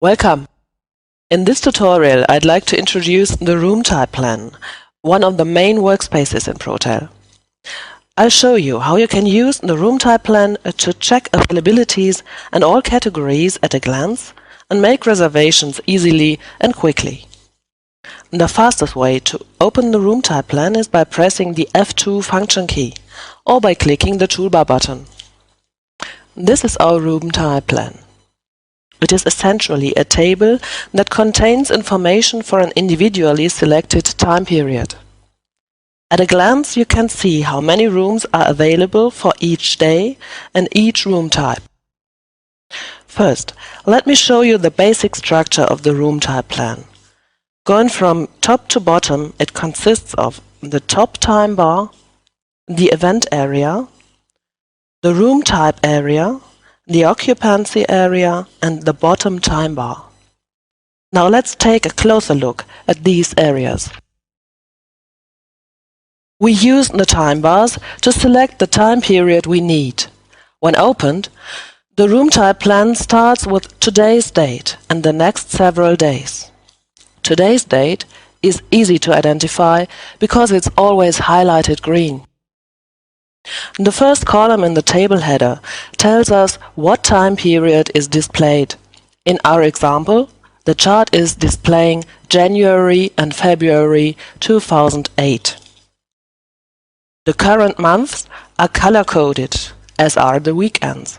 Welcome! In this tutorial, I'd like to introduce the room type plan, one of the main workspaces in Protel. I'll show you how you can use the room type plan to check availabilities and all categories at a glance and make reservations easily and quickly. The fastest way to open the room type plan is by pressing the F2 function key or by clicking the toolbar button. This is our room type plan. It is essentially a table that contains information for an individually selected time period. At a glance, you can see how many rooms are available for each day and each room type. First, let me show you the basic structure of the room type plan. Going from top to bottom, it consists of the top time bar, the event area, the room type area, the occupancy area and the bottom time bar. Now let's take a closer look at these areas. We use the time bars to select the time period we need. When opened, the room type plan starts with today's date and the next several days. Today's date is easy to identify because it's always highlighted green. The first column in the table header tells us what time period is displayed. In our example, the chart is displaying January and February 2008. The current months are color-coded, as are the weekends.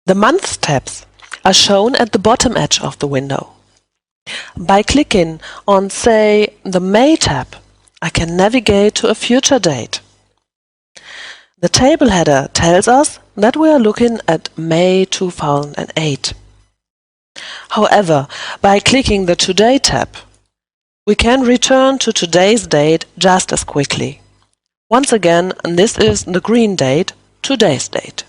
The Months tabs are shown at the bottom edge of the window. By clicking on, say, the May tab, I can navigate to a future date. The table header tells us that we are looking at May 2008. However, by clicking the Today tab, we can return to today's date just as quickly. Once again, this is the green date, today's date.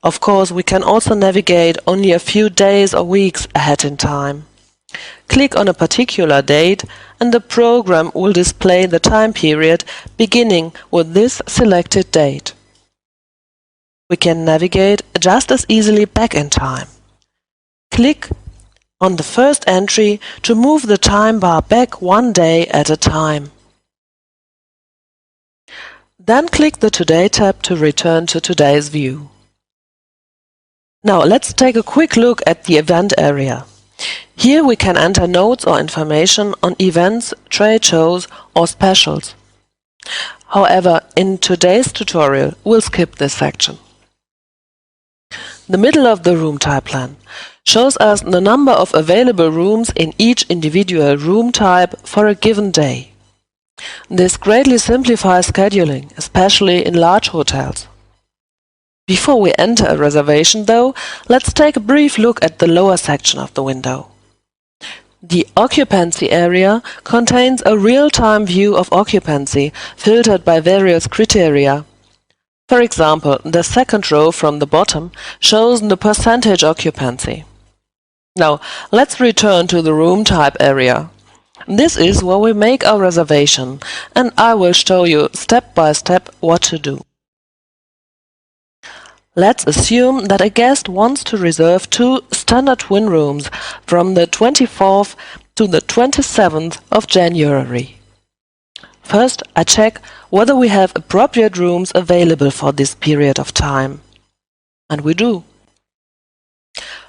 Of course, we can also navigate only a few days or weeks ahead in time. Click on a particular date and the program will display the time period beginning with this selected date. We can navigate just as easily back in time. Click on the first entry to move the time bar back one day at a time. Then click the Today tab to return to today's view. Now let's take a quick look at the event area. Here we can enter notes or information on events, trade shows or specials. However, in today's tutorial, we'll skip this section. The middle of the room type plan shows us the number of available rooms in each individual room type for a given day. This greatly simplifies scheduling, especially in large hotels. Before we enter a reservation, though, let's take a brief look at the lower section of the window. The occupancy area contains a real-time view of occupancy filtered by various criteria. For example, the second row from the bottom shows the percentage occupancy. Now, let's return to the room type area. This is where we make our reservation, and I will show you step by step what to do. Let's assume that a guest wants to reserve 2 standard twin rooms from the 24th to the 27th of January. First, I check whether we have appropriate rooms available for this period of time. And we do.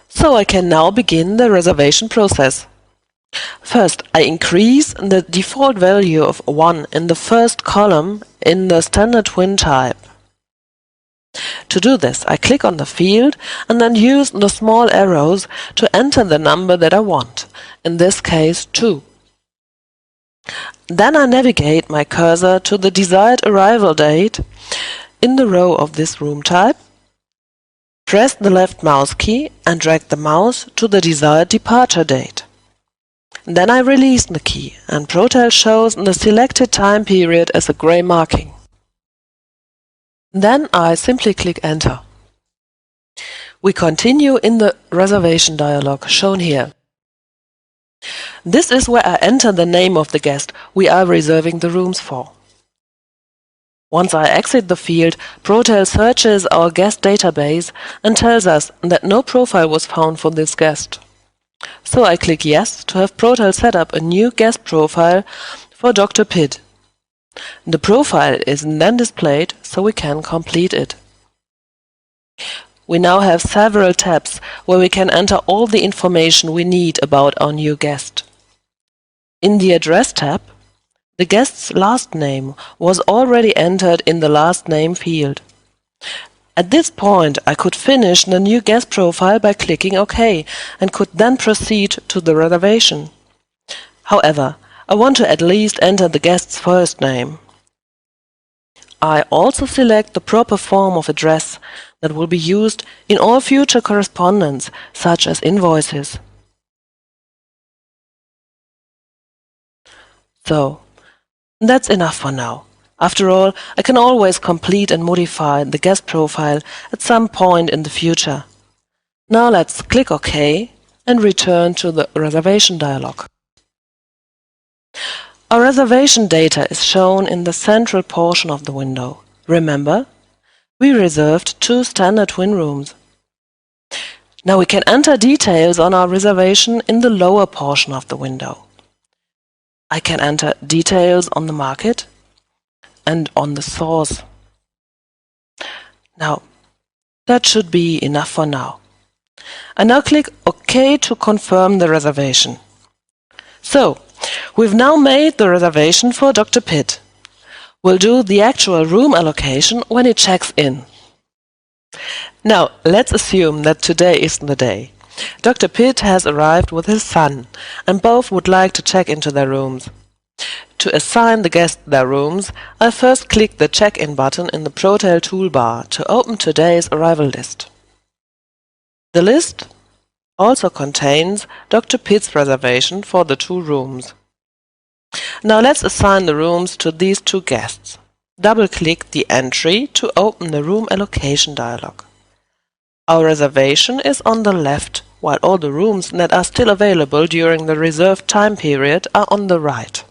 So I can now begin the reservation process. First, I increase the default value of 1 in the first column in the standard twin type. To do this, I click on the field and then use the small arrows to enter the number that I want, in this case 2. Then I navigate my cursor to the desired arrival date in the row of this room type, press the left mouse key and drag the mouse to the desired departure date. Then I release the key and Protel shows the selected time period as a gray marking. Then I simply click Enter. We continue in the reservation dialog shown here. This is where I enter the name of the guest we are reserving the rooms for. Once I exit the field, protel searches our guest database and tells us that no profile was found for this guest. So I click Yes to have protel set up a new guest profile for Dr. Pitt. The profile is then displayed so we can complete it. We now have several tabs where we can enter all the information we need about our new guest. In the Address tab, the guest's last name was already entered in the last name field. At this point, I could finish the new guest profile by clicking OK and could then proceed to the reservation. However, I want to at least enter the guest's first name. I also select the proper form of address that will be used in all future correspondence, such as invoices. So, that's enough for now. After all, I can always complete and modify the guest profile at some point in the future. Now let's click OK and return to the reservation dialog. Our reservation data is shown in the central portion of the window. Remember, we reserved 2 standard twin rooms. Now we can enter details on our reservation in the lower portion of the window. I can enter details on the market and on the source. Now, that should be enough for now. I now click OK to confirm the reservation. So, we've now made the reservation for Dr. Pitt. We'll do the actual room allocation when he checks in. Now, let's assume that today isn't the day. Dr. Pitt has arrived with his son, and both would like to check into their rooms. To assign the guests their rooms, I'll first click the check-in button in the protel toolbar to open today's arrival list. The list also contains Dr. Pitt's reservation for the 2 rooms. Now let's assign the rooms to these 2 guests. Double-click the entry to open the room allocation dialog. Our reservation is on the left, while all the rooms that are still available during the reserved time period are on the right.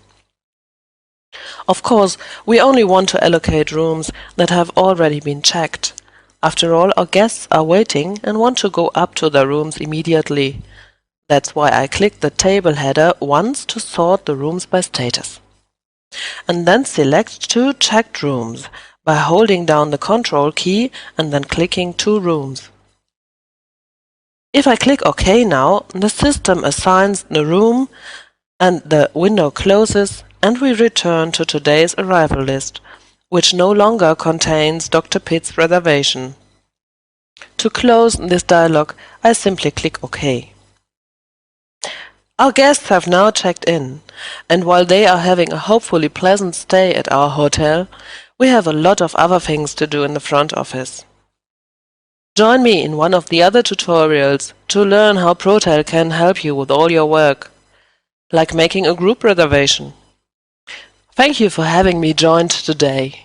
Of course, we only want to allocate rooms that have already been checked. After all, our guests are waiting and want to go up to their rooms immediately. That's why I click the table header once to sort the rooms by status. And then select 2 checked rooms by holding down the Control key and then clicking 2 rooms. If I click OK now, the system assigns the room and the window closes and we return to today's arrival list, which no longer contains Dr. Pitt's reservation. To close this dialog, I simply click OK. Our guests have now checked in, and while they are having a hopefully pleasant stay at our hotel, we have a lot of other things to do in the front office. Join me in one of the other tutorials to learn how protel can help you with all your work, like making a group reservation. Thank you for having me joined today.